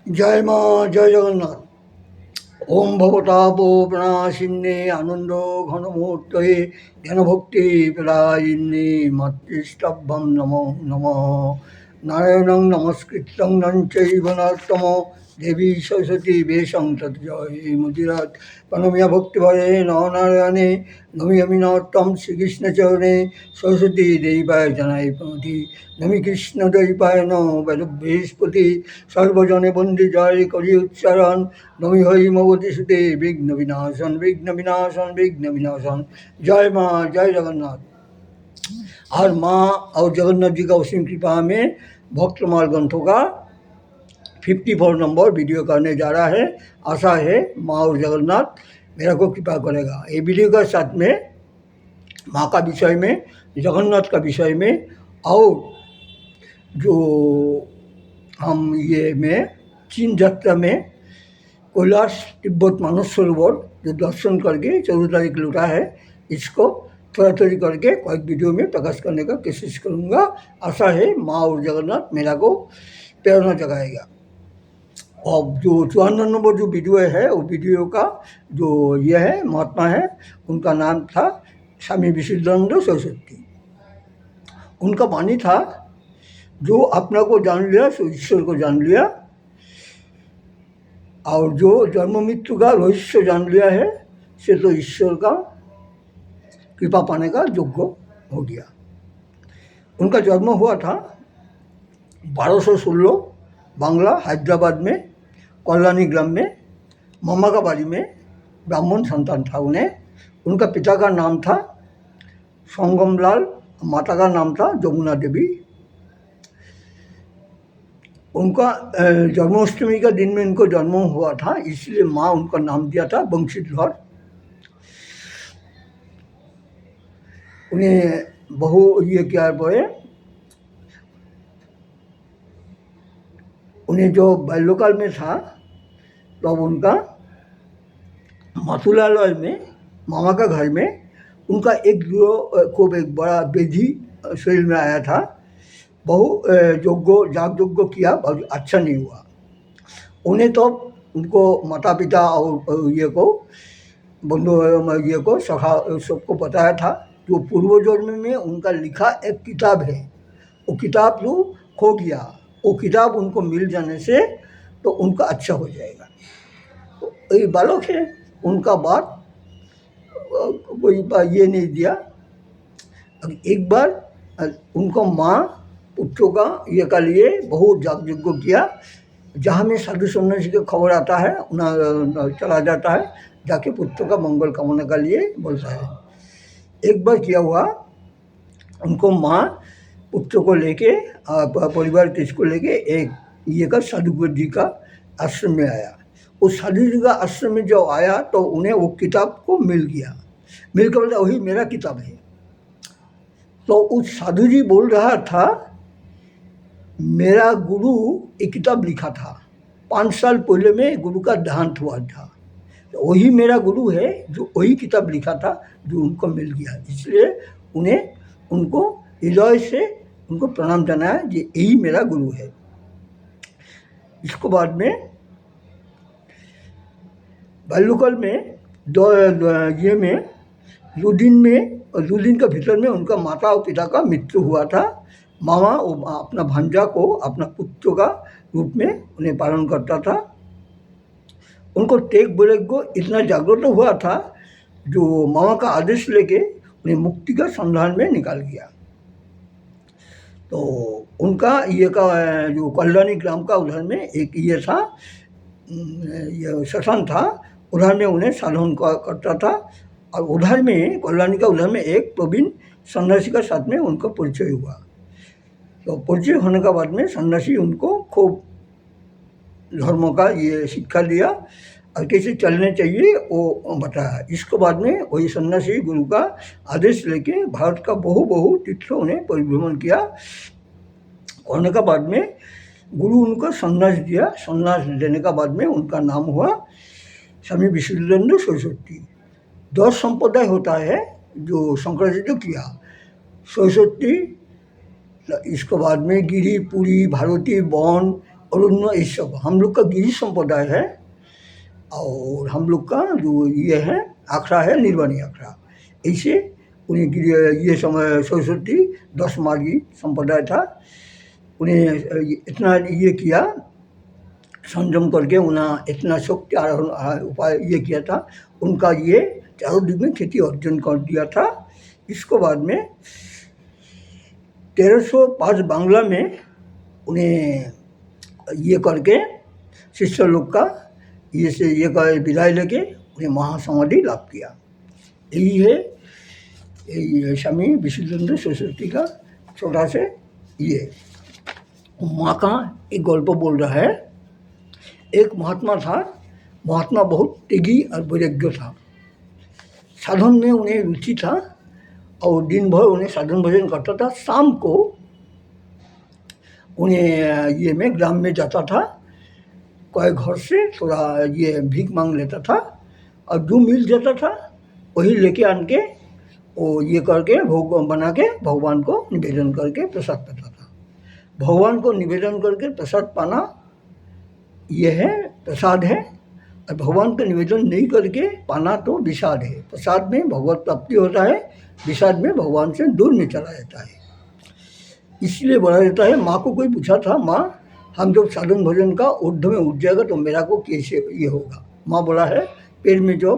জয় মা, জয় জগন্নাথ। ওম ভবতাপ প্রণাশিন্নে আনন্দ ঘনমূর্তয়ে জ্ঞানভক্তি প্রদায়িন্নে মাতৃস্তভ্যম নমো নমঃ। নারায়ণং নমস্কৃত্যং নং চৈব নরোত্তমঃ দেবী সরস্বতী বেশং তৎ জয় মুদিরাত প্রণম্য ভক্তিভরে নরনারায়ণে নমিয়ামি নরোত্তম শ্রীকৃষ্ণচরণে সরস্বতী দেবায় জানাই প্রণতি নমি কৃষ্ণ দৈপায় ন বেদ বৃহস্পতি সর্বজনে বন্দি জয় করি উচ্চারণ নমি হই মগতি সুতে বিঘ্ন বিনাশন বিঘ্ন বিনাশন বিঘ্ন বিনাশন। जय माँ, जय जगन्नाथ। और माँ और जगन्नाथ जी का असीम कृपा में भक्तमाल ग्रंथों का 54 नंबर वीडियो करने जा रहा है। आशा है माँ और जगन्नाथ मेरा को कृपा करेगा। ये वीडियो के साथ में माँ का विषय में, जगन्नाथ का विषय में, और जो हम ये में चीन यात्रा में कैलाश तिब्बत मानस सरोवर जो दर्शन करके 14 तारीख लौटा है, इसको थोड़ा थोड़ी करके कई वीडियो में प्रकाश करने का कोशिश करूँगा। आशा है माँ और जगन्नाथ मेरा को प्रेरणा जगाएगा। और जो 54 नंबर जो वीडियो है, वो वीडियो का जो ये है महात्मा है, उनका नाम था स्वामी विशुद्धानंद सरस्वती। उनका वाणी था, जो अपना को जान लिया सो ईश्वर को जान लिया, और जो जन्म मृत्यु का रहस्य जान लिया है से तो ईश्वर का कृपा पाने का योग्य हो गया। उनका जन्म हुआ था 1216 बांग्ला हैदराबाद में कल्याणी ग्राम में, मामा का बाड़ी में ब्राह्मण संतान था उन्हें। उनका पिता का नाम था संगमलाल, माता का नाम था जमुना देवी। उनका जन्माष्टमी का दिन में उनको जन्म हुआ था, इसलिए माँ उनका नाम दिया था बंशीधर। उन्हें बहु ये क्या बोले, उन्हें जो बाल्यकाल में था तब उनका मथुरालय में मामा का घर में उनका एक खूब एक बड़ा बेधी शरीर में आया था। बहु यज्ञ जाग यज्ञ किया, बहुत अच्छा नहीं हुआ। उन्हें तो उनको माता पिता और ये को बंधु ये को सखा सबको बताया था, जो पूर्व जन्म में उनका लिखा एक किताब है, वो किताब जो खो गया, वो किताब उनको मिल जाने से तो उनका अच्छा हो जाएगा। तो ये बालक है, उनका बात कोई ये नहीं दिया। एक बार उनको माँ पुत्रों का ये का लिए बहुत जाग यज्ञ किया। जहाँ में साधु सन्यासी का खबर आता है उन्हें चला जाता है, जाके पुत्रों का मंगल कामना का लिए बोलता है। एक बार क्या हुआ, उनको माँ पुत्र को लेके परिवार के इसको लेके एक ये का साधु जी का आश्रम में आया। उस साधु जी का आश्रम में जो आया तो उन्हें वो किताब को मिल गया। मिलकर बोला वही मेरा किताब है। तो उस साधु जी बोल रहा था, मेरा गुरु एक किताब लिखा था, 5 साल पहले में गुरु का देहांत हुआ था, तो वही मेरा गुरु है जो वही किताब लिखा था जो उनको मिल गया। इसलिए उन्हें उनको हृदय से उनको प्रणाम जनाया कि यही मेरा गुरु है। इसको बाद में बाल्यकाल में ये में 2 दिन के भीतर में उनका माता और पिता का मृत्यु हुआ था। मामा अपना भांजा को अपना पुत्र का रूप में उन्हें पालन करता था। उनको टेक बोलेग को इतना जागरूक हुआ था, जो मामा का आदेश लेके उन्हें मुक्ति का संधान में निकाल गया। तो उनका ये का जो कल्याणी ग्राम का उधर में एक ये था, ये शसान था, उधर में उन्हें साधन करता था। और उधर में कल्याणी का उधर में एक प्रवीण सन्यासी का साथ में उनका परिचय हुआ। तो परिचय होने के बाद में सन्यासी उनको खूब धर्म का ये शिक्षा दिया और कैसे चलने चाहिए वो बताया। इसके बाद में वही सन्यासी गुरु का आदेश लेके भारत का बहु तीर्थ उन्हें परिभ्रमण किया। होने के बाद में गुरु उनको संन्यास दिया। संन्यास देने के बाद में उनका नाम हुआ स्वामी विशुद्धानंद सरस्वती। 10 संप्रदाय होता है जो शंकराचार्य किया, सरस्वती, इसके बाद में गिरी, पुरी, भारती, बन, और उन ये सब हम लोग का गिरी संप्रदाय है। और हम लोग का जो ये है आखड़ा है निर्वाणी आखड़ा। ऐसे उन्हें ये समय सरस्वती 10 मार्गी संप्रदाय था। उन्हें इतना ये किया संयम करके, उन्हें इतना शक्ति उपाय ये किया था, उनका ये चारों दिग में खेती अर्जन कर दिया था। इसको बाद में 1305 बांग्ला में उन्हें ये करके शिष्य लोग का ये से ये कर विदाई लेके उन्हें महासमाधि लाभ किया। यही है ये स्वामी विशुद्धानंद सरस्वती का छोटा से ये। माँ का एक गल्प बोल रहा है। एक महात्मा था, महात्मा बहुत तेगी और वैराग्य था। साधन में उन्हें रुचि था और दिन भर उन्हें साधन भजन करता था। शाम को उन्हें ये में ग्राम में जाता था, कोई घर से थोड़ा ये भीख मांग लेता था और जो मिल जाता था वही लेके आन के वो ये करके भोग बना के भगवान को निवेदन करके प्रसाद पाता था। भगवान को निवेदन करके प्रसाद पाना ये है प्रसाद है, और भगवान का निवेदन नहीं करके पाना तो विषाद है। प्रसाद में भगवत प्राप्ति होता है, विषाद में भगवान से दूर में चला जाता है। इसलिए बोला जाता है, माँ को कोई पूछा था, माँ हम जब साधन भजन का ऊर्ध्व में उठ जाएगा तो मेरा को कैसे ये होगा। माँ बोला है, पेड़ में जो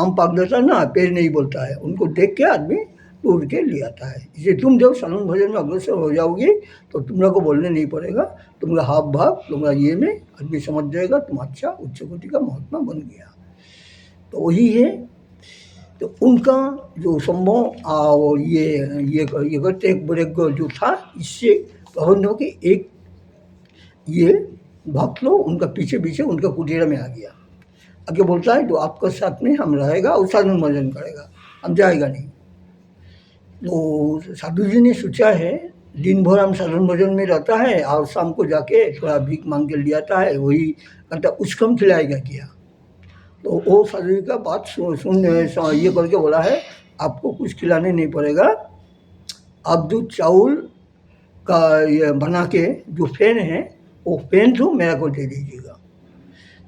आम पाक देता है ना, पेड़ नहीं बोलता है, उनको देख के आदमी तोड़ के ले आता है। इसलिए तुम जब साधन भजन में अग्रसर हो जाओगे तो तुमरा को बोलने नहीं पड़ेगा, तुम्हारा हाव भाव तुम्हारा ये में आदमी समझ जाएगा तुम अच्छा उच्च कोटि का महात्मा बन गया। तो वही है। तो उनका जो संभव और ये करते एक बड़े जो था, इससे प्रबंध हो कि एक ये भक्त लोग उनका पीछे पीछे उनका कुटीरा में आ गया। आगे बोलता है, तो आपका साथ में हम रहेगा और साधन भजन करेगा, हम जाएगा नहीं। तो साधु जी ने सोचा है, दिन भर हम साधन भजन में रहता है और शाम को जाके थोड़ा भीख मांग के ले आता है, वही कहता उसको हम खिलाएगा क्या। तो वो साधु जी का बात सुन ये करके बोला है, आपको कुछ खिलाने नहीं पड़ेगा, आप जो चावल का ये बना के जो फेन है वो फेन तो मेरा को दे दीजिएगा।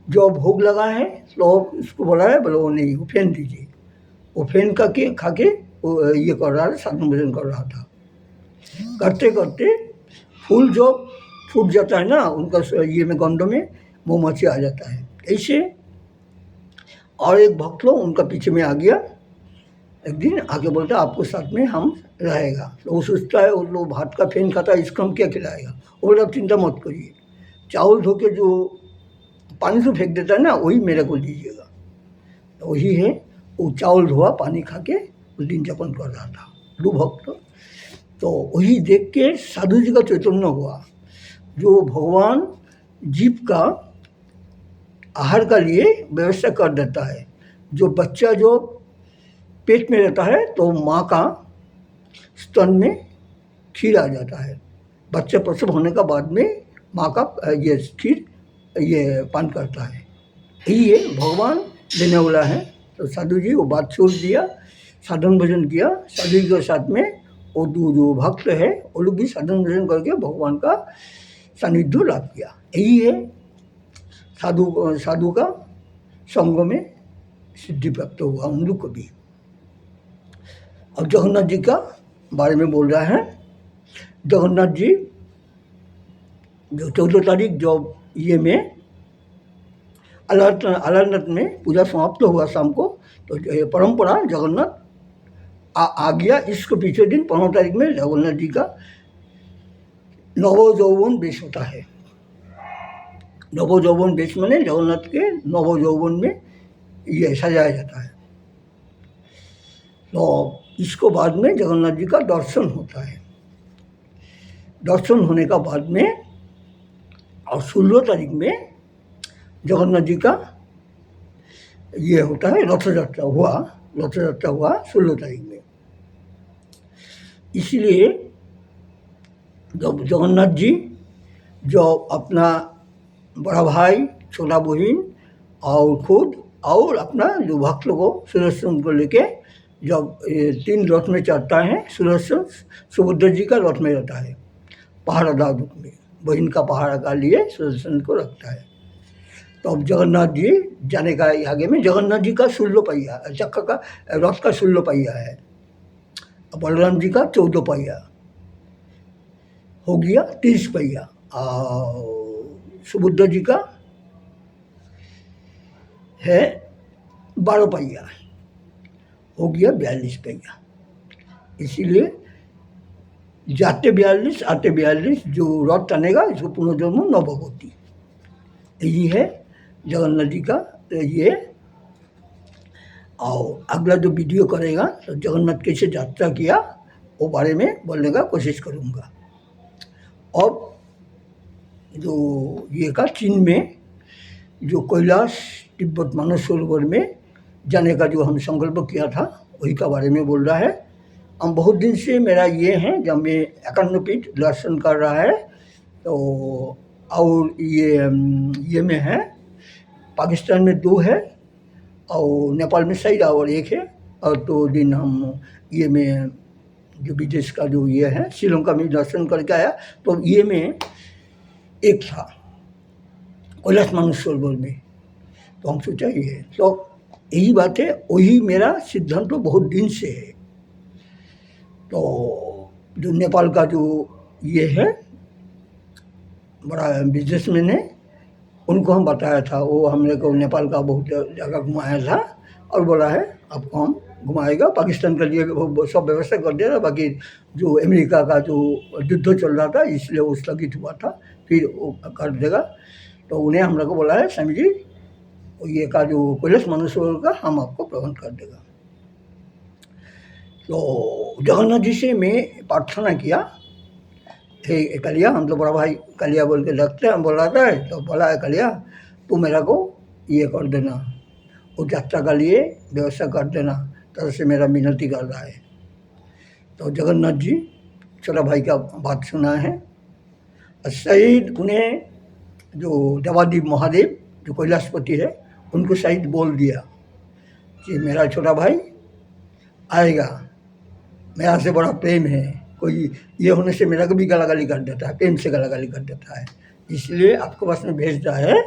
जो भोग लगा है तो उसको बोला है, बोलो वो नहीं, वो फेन दीजिए। वो फेन का के खा के वो ये कर रहा था, साधन भजन कर रहा था। करते करते फूल जो फूट जाता है ना, उनका ये में गंध में मधुमक्खी आ जाता है। ऐसे और एक भक्त लोग उनका पीछे में आ गया। एक दिन आके बोलता है, आपको साथ में हम रहेगा। तो वो सोचता है, वो लोग भात का फेन खाता है, इसको हम क्या खिलाएगा। वो बोला, चिंता मत करिए, चावल धो के जो पानी से फेंक देता है ना, वही मेरे को दीजिएगा। तो वही है, वो चावल धोआ पानी खा के उस दिन जपन कर रहा था दो भक्त। तो वही देख के साधु जी का चैतन्य हुआ, जो भगवान जीव का आहार का लिए व्यवस्था कर देता है। जो बच्चा जो पेट में रहता है तो माँ का स्तन में खीर आ जाता है, बच्चा प्रसव होने का बाद में माँ का ये खीर ये पान करता है। यही है, भगवान देने वाला है। तो साधु जी वो बात छोड़ दिया, साधन भजन किया। साधु जी के साथ में वो जो भक्त है वो लोग भी साधन भजन करके भगवान का सानिध्य लाभ किया। यही है साधु का संग में सिद्धि प्राप्त हुआ उन लोग को भी। अब जगन्नाथ जी का बारे में बोल रहा है। जगन्नाथ जी जो 14 तारीख जब ये में अलारनाथ में पूजा समाप्त हुआ शाम को, तो ये परंपरा जगन्नाथ आ गया। इसको पीछे दिन 15 तारीख में जगन्नाथ जी का नवो यौवन वेश होता है। नवो यौवन वेश मैंने जगन्नाथ के नवो यौवन में ये सजाया जाता है। तो इसको बाद में जगन्नाथ जी का दर्शन होता है। दर्शन होने का बाद में और 16 तारीख में जगन्नाथ जी का ये होता है, रथ यात्रा हुआ 16 तारीख में। इसलिए जब जगन्नाथ जी जो अपना बड़ा भाई, छोटा बहन और खुद और अपना जो भक्त लोगों सुदर्शन को लेके जब 3 रथ में चढ़ता है, सुदर्शन सुभद्रा जी का रथ में रहता है पहाड़दार रूप में। बहन का पहाड़ा का लिए सुदर्शन को रखता है। तो अब जगन्नाथ जी जाने का आगे में जगन्नाथ जी का 16 पहिया, चक्का का रथ का 16 पहिया है, बलराम जी का 14 पहिया हो गया, 30 पहिया, और सुभद्रा जी का है 12 पहिया, हो गया 42 पहिया। इसीलिए जाते 42 आते 42, जो रथ टनेगा इसको पुनर्जन्म नवभगवती, यही है जगन्नाथ जी का। ये और अगला जो वीडियो करेगा तो जगन्नाथ कैसे यात्रा किया वो बारे में बोलने का कोशिश करूँगा। अब जो ये का चीन में जो कैलाश तिब्बत मानस सरोवर में जाने का जो हम संकल्प किया था वही का बारे में बोल रहा है। हम बहुत दिन से मेरा ये है जब मैं 51 पीठ दर्शन कर रहा है तो, और ये में है पाकिस्तान में 2 है और नेपाल में शायद और 1 है, और 2 दिन हम ये में जो विदेश का जो ये है श्रीलंका में दर्शन करके आया, तो ये में एक था कैलाश मानस सरोवर में। तो हम सोचा ये तो यही बात है, वही मेरा सिद्धांत तो बहुत दिन से है। तो जो नेपाल का जो ये है बड़ा बिजनेसमैन है, उनको हम बताया था, वो हमने को नेपाल का बहुत जगह घुमाया था और बोला है आपको हम घुमाएगा, पाकिस्तान के लिए वो सब व्यवस्था कर दिया था। बाकी जो अमेरिका का जो युद्ध चल रहा था इसलिए वो स्थगित हुआ था, फिर वो कर देगा। तो उन्हें हम लोग को बोला है स्वामी जी ये का जो कैलाश मानस सरोवर का हम आपको प्रबंध कर देगा। तो जगन्नाथ जी से मैं प्रार्थना किया, हे कलिया, हम तो बड़ा भाई कलिया बोल के रखते हैं, बोल रहा है तो बोला है कलिया तू मेरा को ये कर देना, वो यात्रा का लिए व्यवस्था कर देना, तरह से मेरा विनती कर रहा है। तो जगन्नाथ जी छोटा भाई का बात सुना है, शहीद उन्हें जो देवादीप महादेव जो कैलाशपति है उनको शहीद बोल दिया कि मेरा छोटा भाई आएगा, मेरा से बड़ा प्रेम है, कोई ये होने से मेरा को भी गालागाली कर देता है, प्रेम से गालागाली कर देता है, इसलिए आपके पास में भेज रहा है,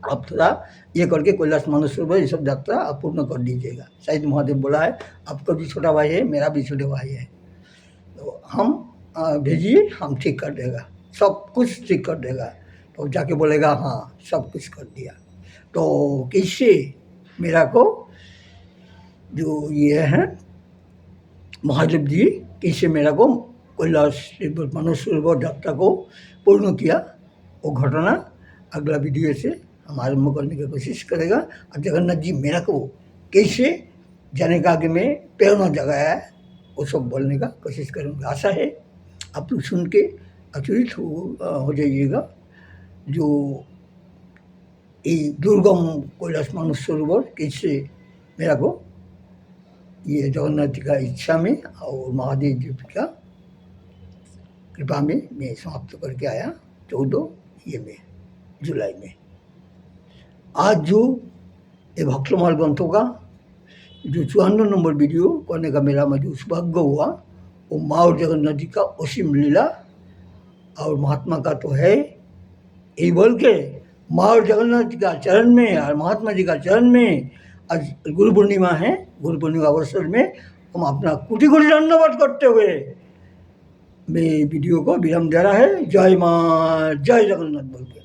आप थोड़ा ये करके कैलाश मानस सरोवर ये सब यात्रा आप पूर्ण कर दीजिएगा। शायद महादेव बोला है आपका भी छोटा भाई है, मेरा भी छोटा भाई है, तो हम भेजिए, हम ठीक कर देगा, सब कुछ ठीक कर देगा। तो जाके बोलेगा हाँ सब कुछ कर दिया। तो कैसे मेरा को जो ये है महादेव जी कैसे मेरा को कैलाश तिब्बत मानस सरोवर यात्रा को पूर्ण किया, वो घटना अगला वीडियो से हम आरम्भ करने की कोशिश करेगा। और जगन्नाथ जी मेरा को कैसे जाने का आगे में प्रेरणा जगाया है वो सब बोलने का कोशिश करूँगा। आशा है आप लोग सुन के अचूरित हो जाइएगा। जो ये दुर्गम कैलाश मानस सरोवर कैसे मेरा को ये जगन्नाथ जी का इच्छा में और महादेव जी का कृपा में मैं समाप्त करके आया 14 में जुलाई में। आज जो ये भक्तमाल ग्रंथों का जो 54 नंबर वीडियो करने का मेरा जो सौभाग्य हुआ वो माँ और जगन्नाथ जी का असीम लीला और महात्मा का तो है, यही बोल के माँ और जगन्नाथ जी का चरण में और महात्मा जी का चरण में आज गुरु पूर्णिमा है, गुरु पूर्णिमा अवसर में हम अपना कोटि कोटि धन्यवाद करते हुए मैं वीडियो को विराम दे रहा है। जय माँ, जय जगन्नाथ बोल के।